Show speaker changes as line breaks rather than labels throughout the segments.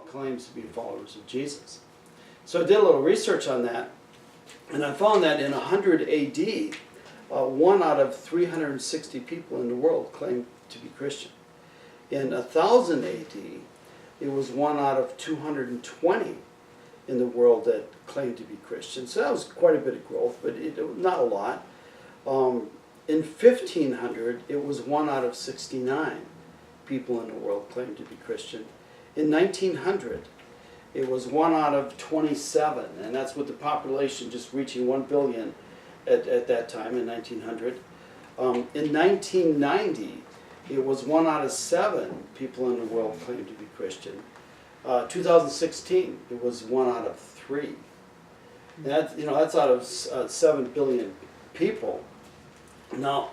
claims to be followers of Jesus. So I did a little research on that, and I found that in 100 AD, 1 out of 360 people in the world claimed to be Christian. In 1000 AD, it was 1 out of 220 in the world that claimed to be Christian. So that was quite a bit of growth, but not a lot. In 1500, it was 1 out of 69 people in the world claimed to be Christian. In 1900, it was 1 out of 27, and that's with the population just reaching 1 billion at that time in 1900. In 1990, it was 1 out of 7 people in the world claimed to be Christian. 2016, it was 1 out of 3. And that's out of 7 billion people. Now,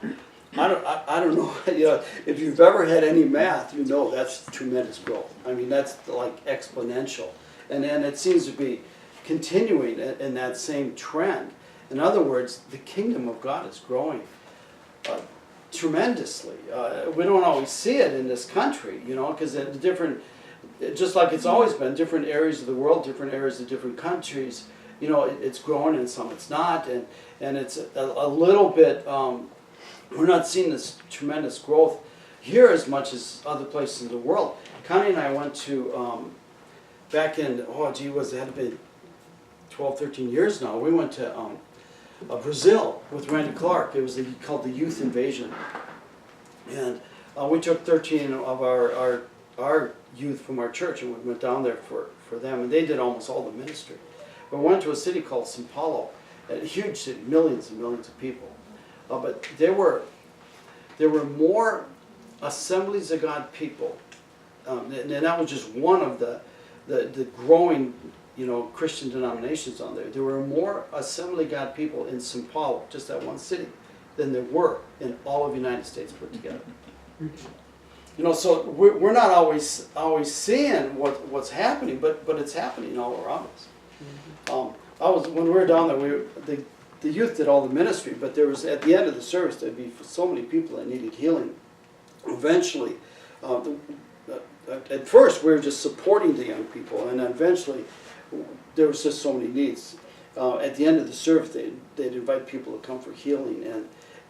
I don't know, if you've ever had any math, that's tremendous growth. I mean, that's like exponential. And it seems to be continuing in that same trend. In other words, the kingdom of God is growing tremendously. We don't always see it in this country, because just like it's always been, different areas of the world, different areas of different countries, it's growing and some it's not, and it's a little bit, we're not seeing this tremendous growth here as much as other places in the world. Connie and I went to, back in, it had been 12, 13 years now, we went to Brazil with Randy Clark. It was called the Youth Invasion. And we took 13 of our youth from our church and we went down there for them, and they did almost all the ministry. But we went to a city called São Paulo, a huge city, millions and millions of people. But there were more Assemblies of God people, and that was just one of the growing Christian denominations on there. There were more Assembly of God people in São Paulo, just that one city, than there were in all of the United States put together. So we're not always seeing what's happening, but it's happening all around us. When we were down there, the youth did all the ministry, but there was, at the end of the service, there'd be so many people that needed healing. Eventually, at first we were just supporting the young people, and eventually there was just so many needs. At the end of the service, they'd invite people to come for healing,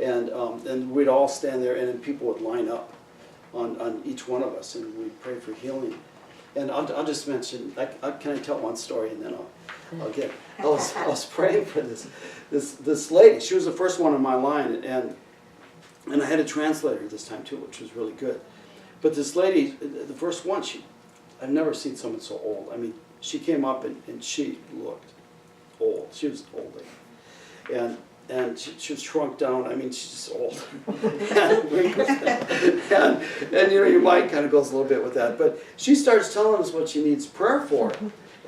and we'd all stand there, and then people would line up on each one of us, and we'd pray for healing. And I'll just mention, can I tell one story, and then I'll get. I was praying for this lady. She was the first one in my line, and I had a translator this time too, which was really good. But this lady, the first one, I've never seen someone so old. I mean, she came up and she looked old. She was an old lady. And she was shrunk down. I mean, she's just old. and your mind kind of goes a little bit with that. But she starts telling us what she needs prayer for.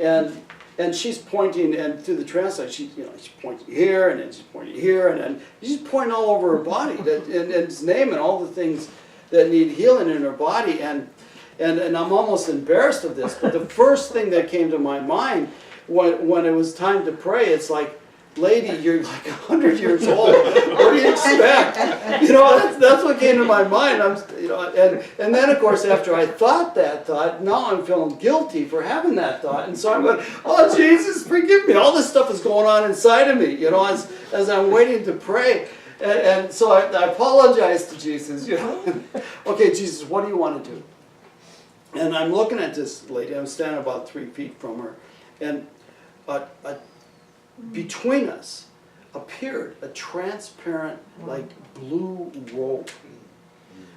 And she's pointing, and through the translation, she's pointing here, and then she's pointing here, and then she's pointing all over her body, and naming all the things that need healing in her body. And I'm almost embarrassed of this, but the first thing that came to my mind when it was time to pray, it's like, lady, you're like 100 years old. What do you expect? That's what came to my mind. And then of course after I thought that thought, now I'm feeling guilty for having that thought, and so I'm going, oh Jesus, forgive me. All this stuff is going on inside of me, as I'm waiting to pray, and so I apologize to Jesus. Okay, Jesus, what do you want to do? And I'm looking at this lady. I'm standing about 3 feet from her, and between us appeared a transparent, like blue robe.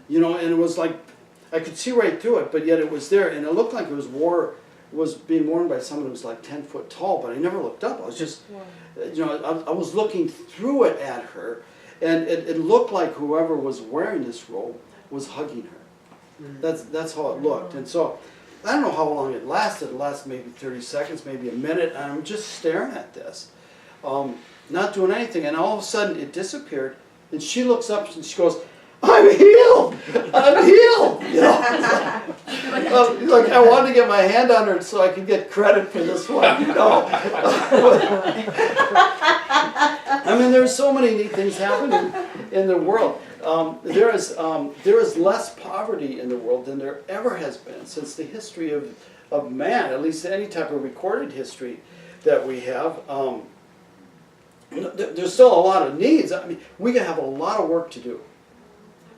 And it was like, I could see right through it, but yet it was there, and it looked like it was being worn by someone who was like 10 foot tall, but I never looked up. I was just, I was looking through it at her, and it looked like whoever was wearing this robe was hugging her. That's how it looked. And so, I don't know how long it lasted. It lasted maybe 30 seconds, maybe a minute, and I'm just staring at this, not doing anything, and all of a sudden it disappeared, and she looks up and she goes, I'm healed! I'm healed! Like I wanted to get my hand on her so I could get credit for this one. I mean, there's so many neat things happening in the world. There is less poverty in the world than there ever has been since the history of of man, at least any type of recorded history that we have. There's still a lot of needs. I mean, we have a lot of work to do.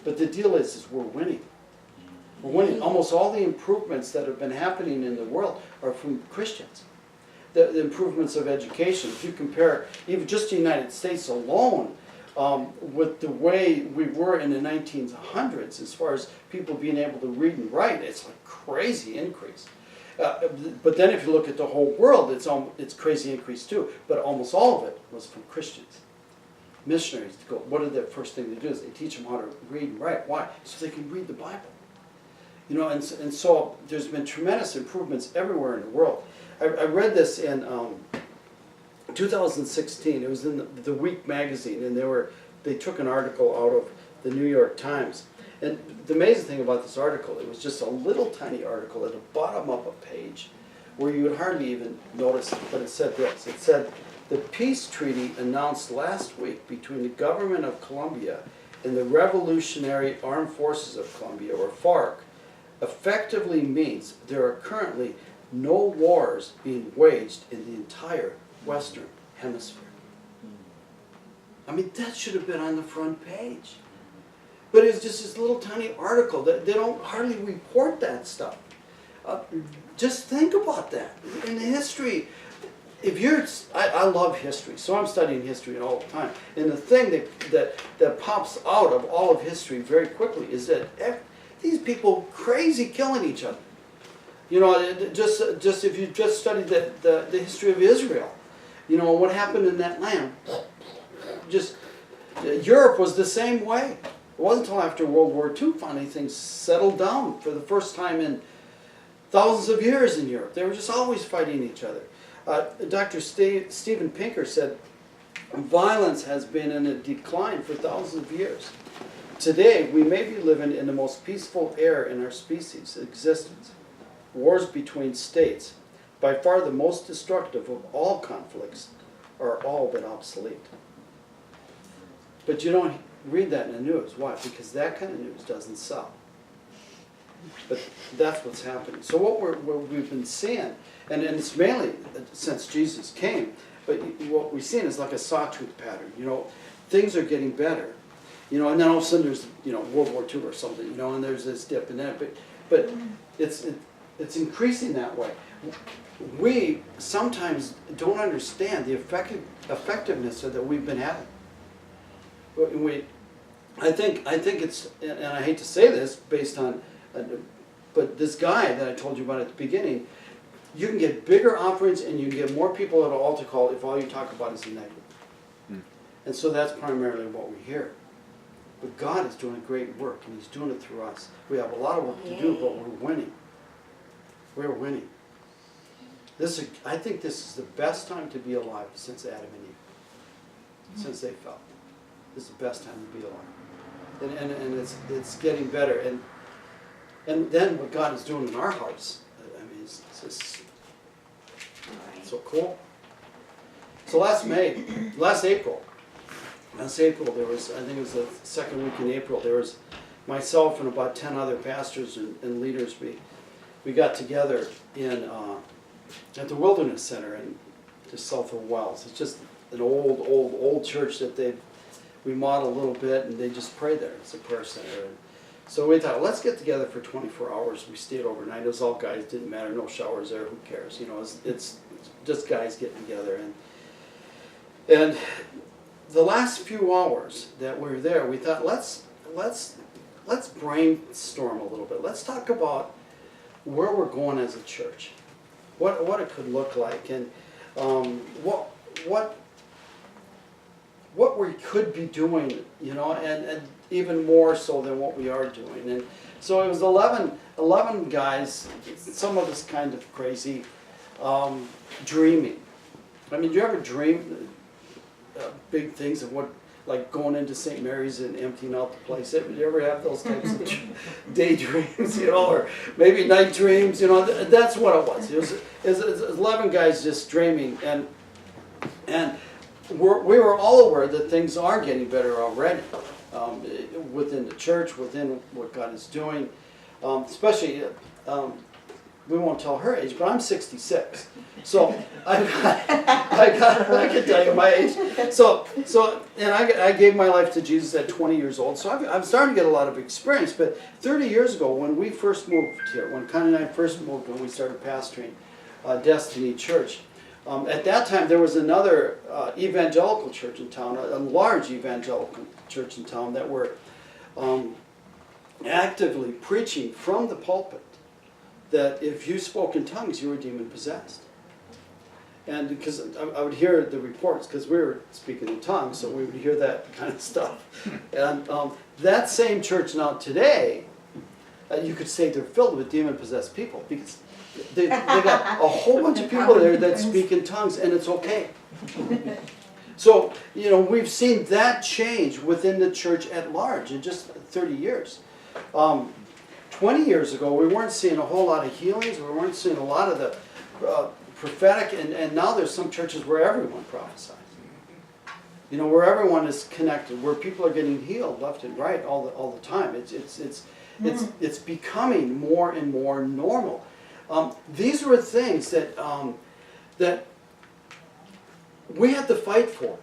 But the deal is we're winning. We're winning. Almost all the improvements that have been happening in the world are from Christians. The improvements of education, if you compare even just the United States alone with the way we were in the 1900s as far as people being able to read and write, it's a crazy increase. But then if you look at the whole world, it's crazy increase too. But almost all of it was from Christians. Missionaries go, what are the first thing they do is they teach them how to read and write. Why? So they can read the Bible. You know, and so there's been tremendous improvements everywhere in the world. I read this in 2016. It was in the Week magazine, and they took an article out of the New York Times. And the amazing thing about this article, it was just a little tiny article at the bottom of a page where you would hardly even notice it, but it said this. It said, the peace treaty announced last week between the government of Colombia and the Revolutionary Armed Forces of Colombia, or FARC, effectively means there are currently no wars being waged in the entire Western Hemisphere. I mean, that should have been on the front page. But it's just this little tiny article. They don't hardly report that stuff. Just think about that. In history, I love history, so I'm studying history all the time. And the thing that pops out of all of history very quickly is that these people crazy killing each other. You know, just if you just studied the history of Israel, you know, what happened in that land. Just Europe was the same way. It wasn't until after World War II finally things settled down for the first time in thousands of years in Europe. They were just always fighting each other. Dr. Steven Pinker said, violence has been in a decline for thousands of years. Today, we may be living in the most peaceful era in our species' existence. Wars between states, by far the most destructive of all conflicts, are all but obsolete. But you don't read that in the news. Why? Because that kind of news doesn't sell. But that's what's happening. So what we've been seeing, and it's mainly since Jesus came, but what we've seen is like a sawtooth pattern. You know, things are getting better. You know, and then all of a sudden there's, you know, World War II or something, you know, and there's this dip in that. But it's increasing that way. We sometimes don't understand the effectiveness that we've been having. I think it's, and I hate to say this based on, but this guy that I told you about at the beginning, you can get bigger offerings and you can get more people at an altar call if all you talk about is the negative. And so that's primarily what we hear. But God is doing a great work, and He's doing it through us. We have a lot of work to do, but we're winning. We're winning. I think this is the best time to be alive since Adam and Eve, since they fell. This is the best time to be alive, and it's getting better. And then what God is doing in our hearts, I mean, it's just so cool. So last April, there was, I think it was the second week in April, there was myself and about 10 other pastors and leaders. We got together at the Wilderness Center in just south of Wells. It's just an old church that we modeled a little bit, and they just pray there. It's a prayer center. And so we thought, let's get together for 24 hours. We stayed overnight. It was all guys. Didn't matter. No showers there. Who cares? You know, it's just guys getting together. And the last few hours that we were there, we thought, let's brainstorm a little bit. Let's talk about where we're going as a church, what it could look like, and what we could be doing, you know, and even more so than what we are doing. And so it was 11 guys, some of us kind of crazy, dreaming. I mean, do you ever dream big things of what, like going into St. Mary's and emptying out the place? Did you ever have those types of daydreams, you know, or maybe night dreams? You know, that's what it was. It was 11 guys just dreaming, and we were all aware that things are getting better already within the church, within what God is doing, especially we won't tell her age, but I'm 66. So I can tell you my age. And I gave my life to Jesus at 20 years old. So I'm starting to get a lot of experience. But 30 years ago, when we first moved here, when Connie and I first moved, when we started pastoring Destiny Church, at that time there was another evangelical church in town, a large evangelical church in town that were actively preaching from the pulpit that if you spoke in tongues, you were demon-possessed. And because I would hear the reports, because we were speaking in tongues, so we would hear that kind of stuff. And that same church now today, you could say they're filled with demon-possessed people, because they got a whole bunch of people there that speak in tongues, and it's okay. So, we've seen that change within the church at large in just 30 years. 20 years ago, we weren't seeing a whole lot of healings. We weren't seeing a lot of the prophetic, and now there's some churches where everyone prophesies. Where everyone is connected, where people are getting healed left and right all the time. It's becoming more and more normal. These were things that we had to fight for.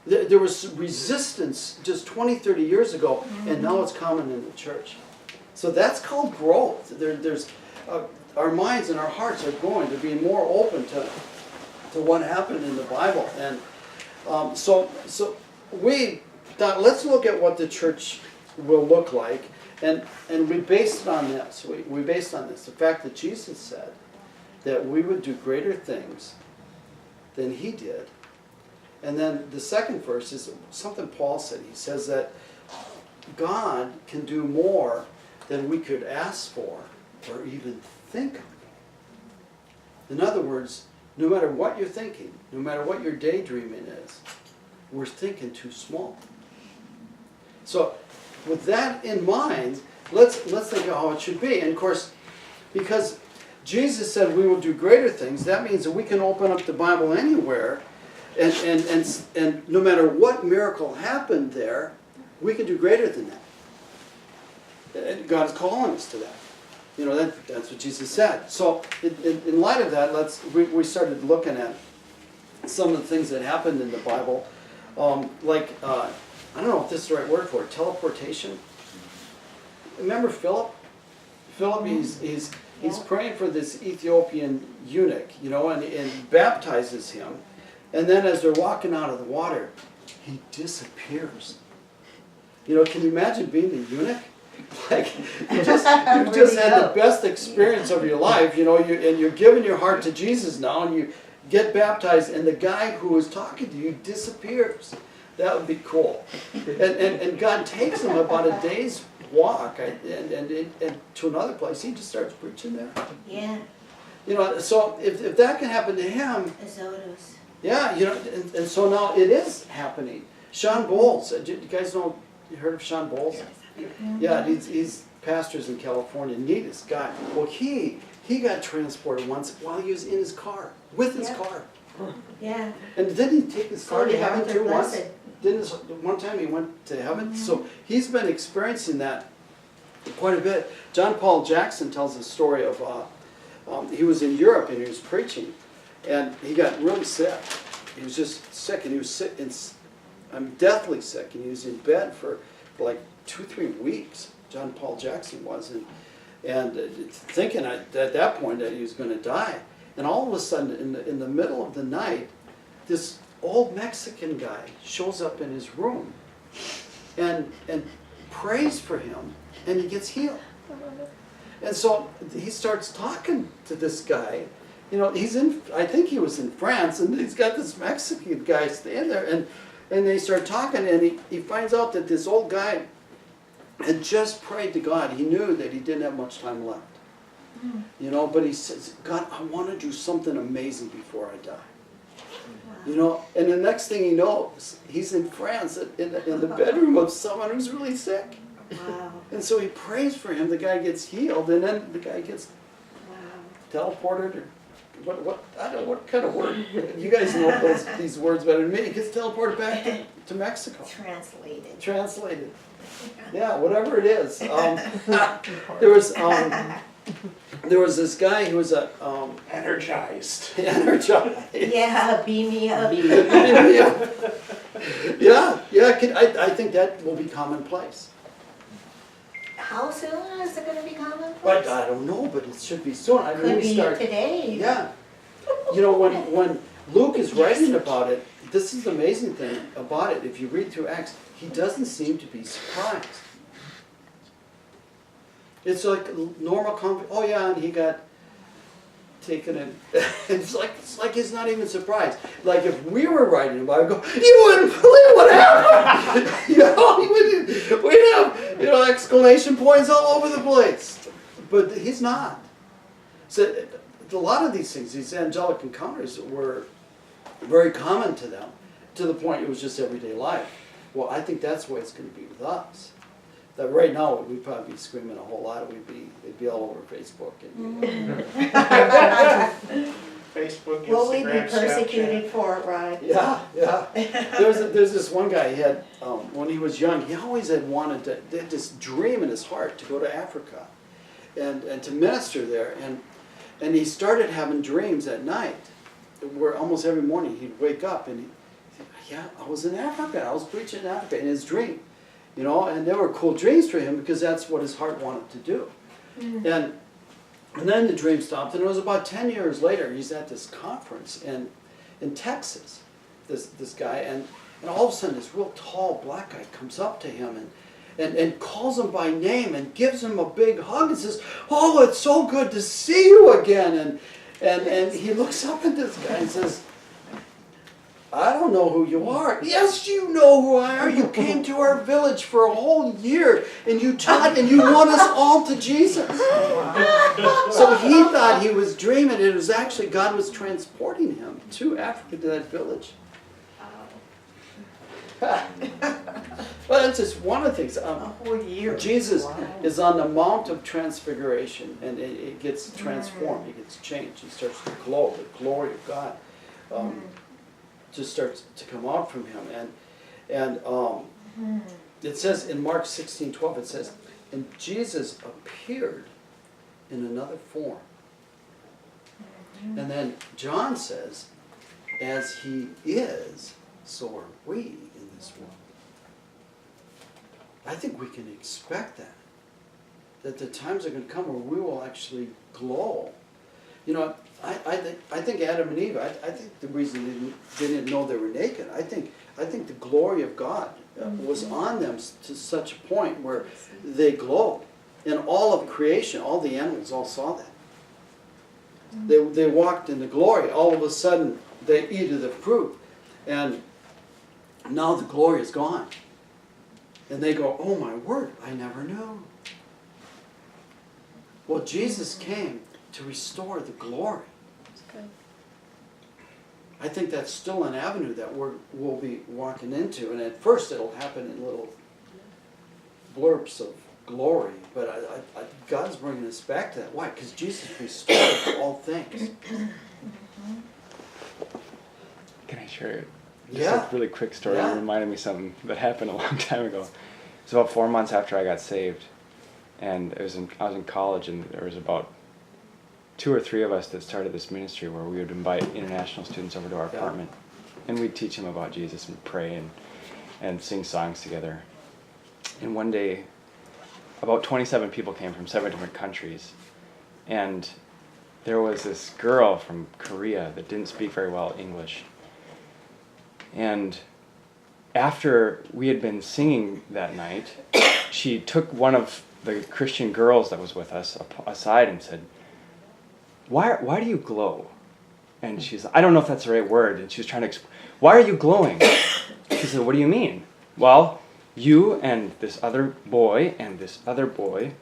There was resistance just 20, 30 years ago, and now it's common in the church. So that's called growth. There's our minds and our hearts are going to be more open to what happened in the Bible. And so we thought, let's look at what the church will look like. And we based it on this. We based on this. The fact that Jesus said that we would do greater things than he did. And then the second verse is something Paul said. He says that God can do more than we could ask for or even think of. In other words, no matter what you're thinking, no matter what your daydreaming is, we're thinking too small. So with that in mind, let's think of how it should be. And of course, because Jesus said we will do greater things, that means that we can open up the Bible anywhere, and no matter what miracle happened there, we can do greater than that. And God is calling us to that. That's what Jesus said. So in light of that, we started looking at some of the things that happened in the Bible, I don't know if this is the right word for it, teleportation. Remember Philip? Philip, he's praying for this Ethiopian eunuch, and baptizes him. And then as they're walking out of the water, he disappears. Can you imagine being a eunuch? Like, you just had the best experience of your life, and you're giving your heart to Jesus now, and you get baptized, and the guy who was talking to you disappears. That would be cool. And God takes him about a day's walk and to another place. He just starts preaching there.
Yeah.
So if that can happen to him,
Azotos.
yeah, and so now it is happening. Sean Bowles, do you guys know, you heard of Sean Bowles? Yeah, he's pastors in California, neatest guy. Well, he got transported once while he was in his car, with his car.
Yeah.
And didn't he take his car to heaven too once?
Blessed.
One time he went to heaven? So he's been experiencing that quite a bit. John Paul Jackson tells the story of, he was in Europe and he was preaching, and he got really sick. He was just sick, and he was sick, deathly sick, and he was in bed for like 2-3 weeks. John Paul Jackson was, and thinking at that point that he was going to die. And all of a sudden, in the middle of the night, this old Mexican guy shows up in his room and prays for him, and he gets healed. And so he starts talking to this guy. I think he was in France, and he's got this Mexican guy standing there, and they start talking, and he finds out that this old guy had just prayed to God. He knew that he didn't have much time left. But he says, God, I want to do something amazing before I die. And the next thing he knows, he's in France in the bedroom of someone who's really sick.
Wow.
And so he prays for him. The guy gets healed, and then the guy gets teleported, or what? I don't know what kind of word. You guys know these words better than me. He gets teleported back to Mexico. Translated. Yeah, whatever it is. There was there was this guy who was a
Energized.
energized.
Yeah, beam me up.
I think that will be commonplace.
How soon is it gonna be commonplace?
But I don't know, but it should be soon. I
Could
mean, we
be
start.
today.
Yeah. You know, when Luke is writing about it, this is the amazing thing about it. If you read through Acts, he doesn't seem to be surprised. It's like normal oh yeah, and he got taken in. It's like he's not even surprised. Like if we were writing about it, go, you wouldn't believe what happened. We'd have exclamation points all over the place. But he's not. So a lot of these things, these angelic encounters, were very common to them, to the point it was just everyday life. Well, I think that's the way it's going to be with us. That right now we'd probably be screaming a whole lot. It'd be all over Facebook.
Facebook, Instagram,
Will we be
Snapchat.
persecuted for it, Rod?
Yeah. There's this one guy, he had, when he was young, he always had wanted to, he had this dream in his heart to go to Africa and to minister there. And he started having dreams at night where almost every morning he'd wake up and he'd think, yeah, I was in Africa. I was preaching in Africa in his dream. And they were cool dreams for him because that's what his heart wanted to do. And then the dream stopped, and it was about 10 years later, he's at this conference in Texas, this guy, and all of a sudden this real tall black guy comes up to him and calls him by name and gives him a big hug and says, "Oh, it's so good to see you again." And he looks up at this guy and says, "I don't know who you are." "Yes, you know who I are. You came to our village for a whole year and you taught and you won us all to Jesus." So he thought he was dreaming. It was actually God was transporting him to Africa, to that village. Well, that's just one of the things.
A whole year.
Jesus is on the Mount of Transfiguration, and it gets transformed. It gets changed. He starts to glow. The glory of God just starts to come out from him. And it says in Mark 16:12, it says, "And Jesus appeared in another form." And then John says, "As he is, so are we in this world." I think we can expect that the times are going to come where we will actually glow. I think Adam and Eve, I think the reason they didn't know they were naked, I think the glory of God was on them to such a point where they glowed. And all of creation, all the animals all saw that. They walked in the glory. All of a sudden, they eat of the fruit. And now the glory is gone. And they go, "Oh my word, I never knew." Well, Jesus came to restore the glory. I think that's still an avenue that we'll be walking into. And at first it'll happen in little blurps of glory. But God's bringing us back to that. Why? Because Jesus restored all things.
Can I share just
Yeah.
a really quick story?
Yeah.
It reminded me of something that happened a long time ago. It was about 4 months after I got saved. And I was in college, and there was about 2 or 3 of us that started this ministry where we would invite international students over to our apartment. And we'd teach them about Jesus and pray and sing songs together. And one day, about 27 people came from 7 different countries. And there was this girl from Korea that didn't speak very well English. And after we had been singing that night, she took one of the Christian girls that was with us aside and said, why do you glow? And she's like, I don't know if that's the right word. And she was trying to explain, why are you glowing? She said, what do you mean? Well, you and this other boy and this other boy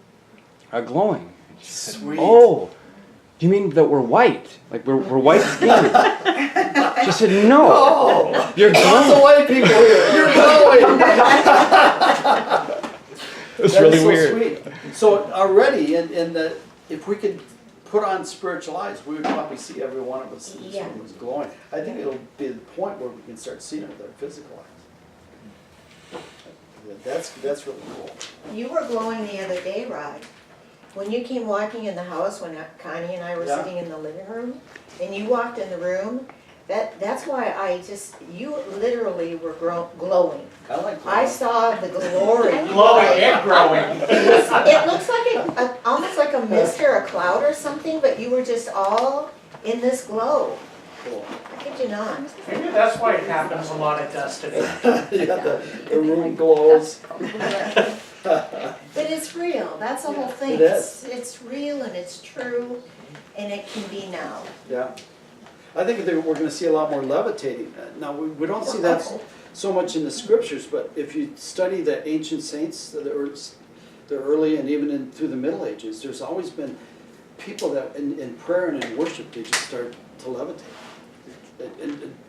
are glowing. And she said,
Sweet.
Oh, do you mean that we're white? Like we're white skinned? She said, no.
Oh,
You're
lots
glowing.
of white people here. You're glowing.
It's
That
really
is so
weird.
Sweet. So already, if we could put on spiritual eyes, we would probably see every one of us in this room was glowing. I think it'll be the point where we can start seeing it with our physical eyes. That's really cool.
You were glowing the other day, Rod. when you came walking in the house, when Connie and I were
Yeah.
sitting in the living room, and you walked in the room, that's why you literally were glowing.
I like
I saw the glory.
Glowing and growing.
It looks like almost like a mist or a cloud or something, but you were just all in this glow.
Cool.
I kid you not.
Maybe that's why it happens a lot of destiny.
Yeah, the room glows.
But it's real, that's the whole thing.
It is.
It's real and it's true, and it can be now.
Yeah. I think that we're going to see a lot more levitating. Now, we don't see that so much in the scriptures, but if you study the ancient saints, the early and even through the Middle Ages, there's always been people that in prayer and in worship, they just start to levitate.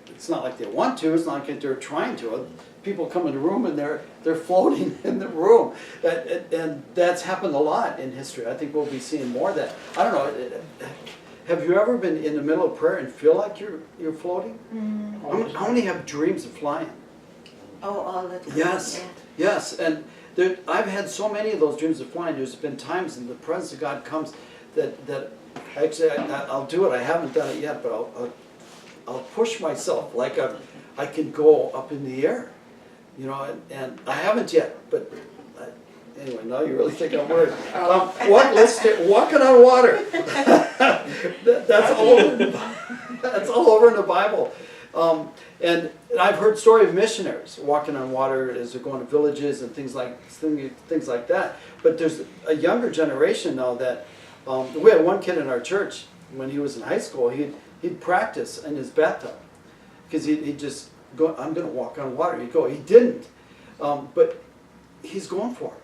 It's not like they want to, it's not like they're trying to. People come in the room and they're floating in the room. And that's happened a lot in history. I think we'll be seeing more of that. I don't know. Have you ever been in the middle of prayer and feel like you're floating? How many have dreams of flying?
Oh, all the time.
Yes,
Yeah.
yes. And I've had so many of those dreams of flying. There's been times in the presence of God comes that actually I'll do it. I haven't done it yet, but I'll push myself like I can go up in the air, you know. And I haven't yet, but. Anyway, now you really think I'm worried. Let's take walking on water. That's all over in the Bible. And I've heard story of missionaries walking on water as they're going to villages and things like that. But there's a younger generation now that we had one kid in our church when he was in high school. He'd practice in his bathtub because he'd just go. I'm going to walk on water. He'd go. He didn't, but he's going for it.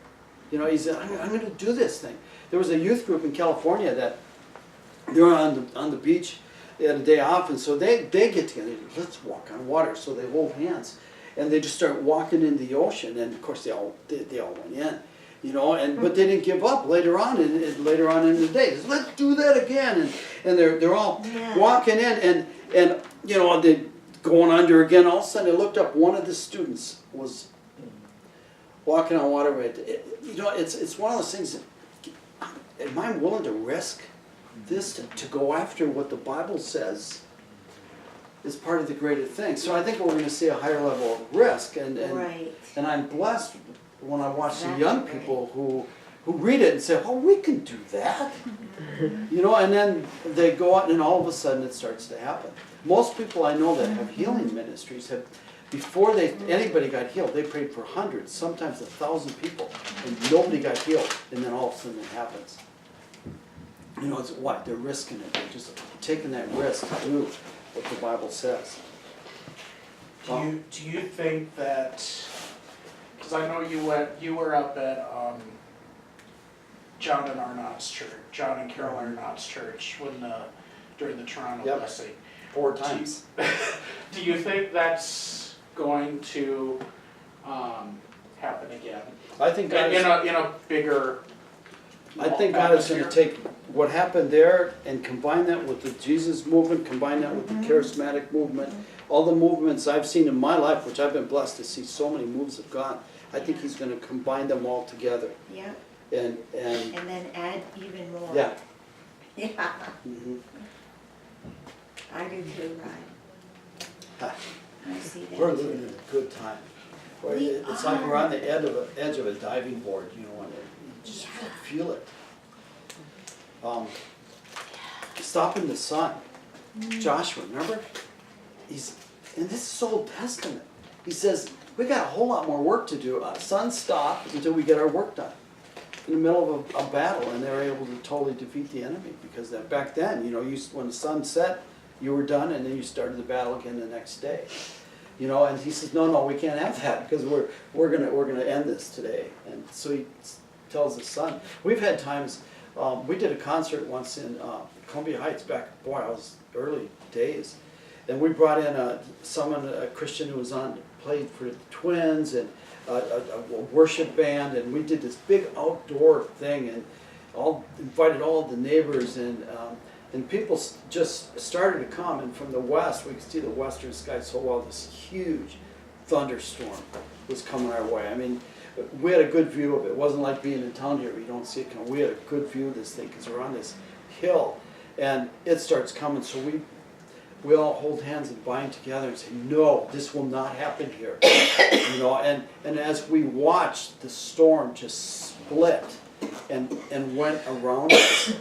You know, he said, I'm going to do this thing. There was a youth group in California that they were on the beach. They had a day off, and so they get together. Let's walk on water. So they hold hands, and they just start walking in the ocean. And of course, they all went in, you know. But they didn't give up. Later on in the day, they said, let's do that again. And they're all walking in, and you know, they going under again. All of a sudden, I looked up. One of the students was walking on water. You know, it's one of those things that, am I willing to risk this to go after what the Bible says is part of the greater thing? So I think we're going to see a higher level of risk, and I'm blessed when I watch the young people who read it and say, oh, we can do that. You know, and then they go out and all of a sudden it starts to happen. Most people I know that have healing ministries have, before anybody got healed, they prayed for hundreds, sometimes 1,000 people, and nobody got healed, and then all of a sudden it happens. You know, it's what? They're risking it. They're just taking that risk to do what the Bible says.
Do you think that, because I know you were up at John and Carol Arnott's church during the Toronto blessing.
4 times.
Do you think that's going to happen again?
I think
in a bigger.
I think God is going to take what happened there and combine that with the Jesus movement, combine that with the charismatic movement, all the movements I've seen in my life, which I've been blessed to see so many moves of God. I think He's going to combine them all together.
Yeah.
And
then add even more.
Yeah.
Yeah.
Mm-hmm.
I do too, Rod. I see that.
We're living in a good time. It's like we're on the edge of a diving board, you know, and you just feel it. Stop in the sun. Joshua, remember? And this is Old Testament. He says, we got a whole lot more work to do. Sun, stop until we get our work done. In the middle of a battle, and they were able to totally defeat the enemy, because back then, you know, when the sun set, you were done, and then you started the battle again the next day. You know, and he says, no, we can't have that, because we're gonna end this today. And so he tells the sun. We've had times. We did a concert once in Columbia Heights back, I was early days, and we brought in a Christian who played for the Twins, and a worship band, and we did this big outdoor thing, and invited all the neighbors, and people just started to come, and from the west, we could see the western sky so well. This huge thunderstorm was coming our way. I mean, we had a good view of it. It wasn't like being in town here, you don't see it coming. We had a good view of this thing, because we're on this hill, and it starts coming, so we all hold hands and bind together and say, no, this will not happen here. You know, and as we watched the storm just split and went around us,